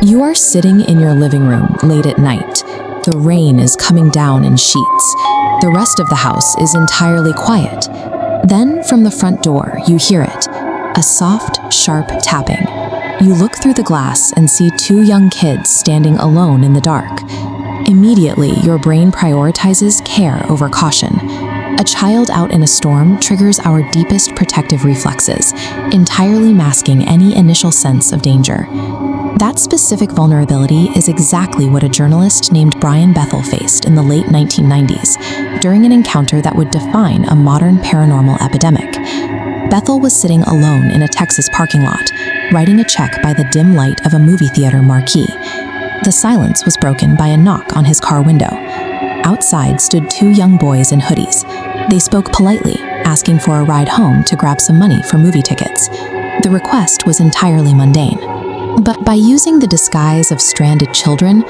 You are sitting in your living room late at night. The rain is coming down in sheets. The rest of the house is entirely quiet. Then, from the front door, you hear it, a soft, sharp tapping. You look through the glass and see two young kids standing alone in the dark. Immediately, your brain prioritizes care over caution. A child out in a storm triggers our deepest protective reflexes, entirely masking any initial sense of danger. That specific vulnerability is exactly what a journalist named Brian Bethel faced in the late 1990s, during an encounter that would define a modern paranormal epidemic. Bethel was sitting alone in a Texas parking lot, writing a check by the dim light of a movie theater marquee. The silence was broken by a knock on his car window. Outside stood two young boys in hoodies. They spoke politely, asking for a ride home to grab some money for movie tickets. The request was entirely mundane. But by using the disguise of stranded children,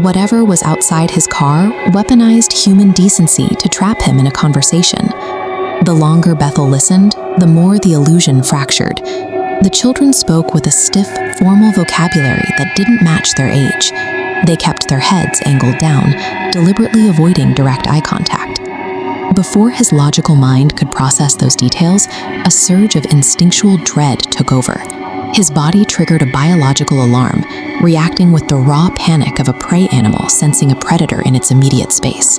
whatever was outside his car weaponized human decency to trap him in a conversation. The longer Bethel listened, the more the illusion fractured. The children spoke with a stiff, formal vocabulary that didn't match their age. They kept their heads angled down, deliberately avoiding direct eye contact. Before his logical mind could process those details, a surge of instinctual dread took over. His body triggered a biological alarm, reacting with the raw panic of a prey animal sensing a predator in its immediate space.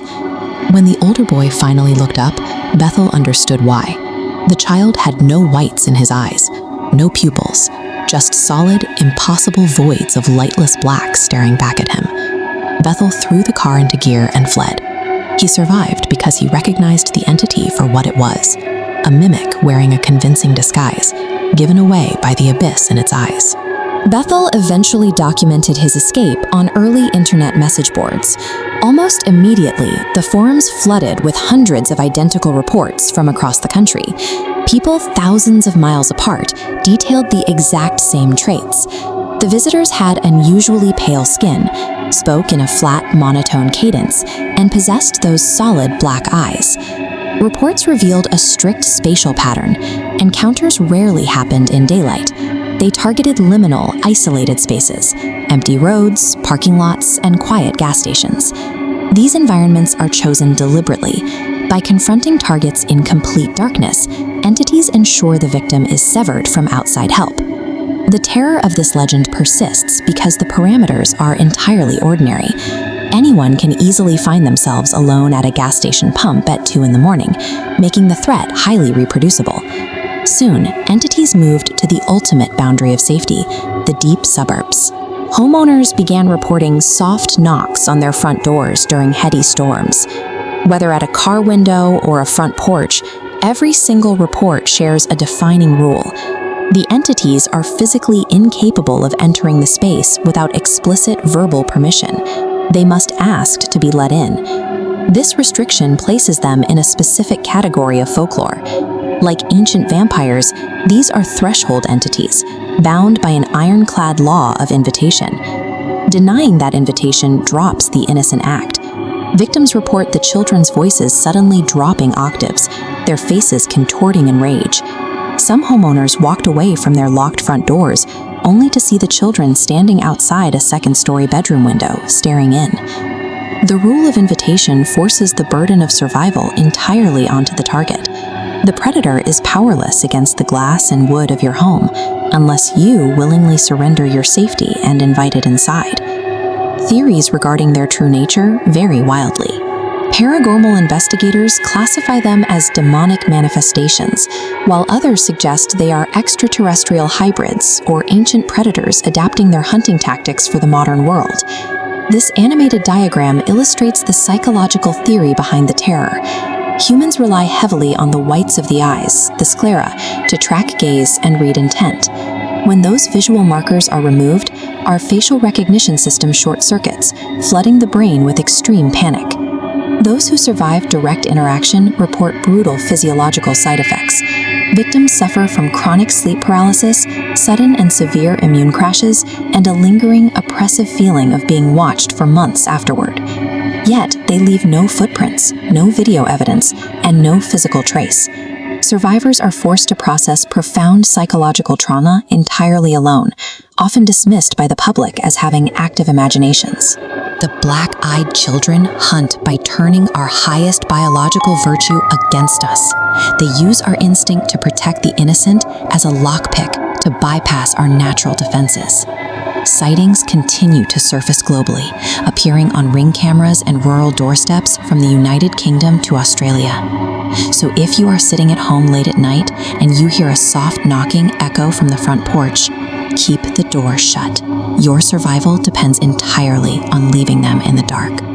When the older boy finally looked up, Bethel understood why. The child had no whites in his eyes, no pupils, just solid, impossible voids of lightless black staring back at him. Bethel threw the car into gear and fled. He survived because he recognized the entity for what it was, a mimic wearing a convincing disguise, given away by the abyss in its eyes. Bethel eventually documented his escape on early internet message boards. Almost immediately, the forums flooded with hundreds of identical reports from across the country. People thousands of miles apart detailed the exact same traits. The visitors had unusually pale skin, spoke in a flat, monotone cadence, and possessed those solid black eyes. Reports revealed a strict spatial pattern. Encounters rarely happened in daylight. They targeted liminal, isolated spaces, empty roads, parking lots, and quiet gas stations. These environments are chosen deliberately. By confronting targets in complete darkness, entities ensure the victim is severed from outside help. The terror of this legend persists because the parameters are entirely ordinary. Anyone can easily find themselves alone at a gas station pump at 2 in the morning, making the threat highly reproducible. Soon, entities moved to the ultimate boundary of safety, the deep suburbs. Homeowners began reporting soft knocks on their front doors during heady storms. Whether at a car window or a front porch, every single report shares a defining rule. The entities are physically incapable of entering the space without explicit verbal permission. They must ask to be let in. This restriction places them in a specific category of folklore. Like ancient vampires, these are threshold entities, bound by an ironclad law of invitation. Denying that invitation drops the innocent act. Victims report the children's voices suddenly dropping octaves, their faces contorting in rage. Some homeowners walked away from their locked front doors, only to see the children standing outside a second-story bedroom window, staring in. The rule of invitation forces the burden of survival entirely onto the target. The predator is powerless against the glass and wood of your home, unless you willingly surrender your safety and invite it inside. Theories regarding their true nature vary wildly. Paranormal investigators classify them as demonic manifestations, while others suggest they are extraterrestrial hybrids or ancient predators adapting their hunting tactics for the modern world. This animated diagram illustrates the psychological theory behind the terror. Humans rely heavily on the whites of the eyes, the sclera, to track gaze and read intent. When those visual markers are removed, our facial recognition system short-circuits, flooding the brain with extreme panic. Those who survive direct interaction report brutal physiological side effects. Victims suffer from chronic sleep paralysis, sudden and severe immune crashes, and a lingering, oppressive feeling of being watched for months afterward. Yet, they leave no footprints, no video evidence, and no physical trace. Survivors are forced to process profound psychological trauma entirely alone, often dismissed by the public as having active imaginations. The black-eyed children hunt by turning our highest biological virtue against us. They use our instinct to protect the innocent as a lockpick to bypass our natural defenses. Sightings continue to surface globally, appearing on Ring cameras and rural doorsteps from the United Kingdom to Australia. So if you are sitting at home late at night and you hear a soft knocking echo from the front porch, keep the door shut. Your survival depends entirely on leaving them in the dark.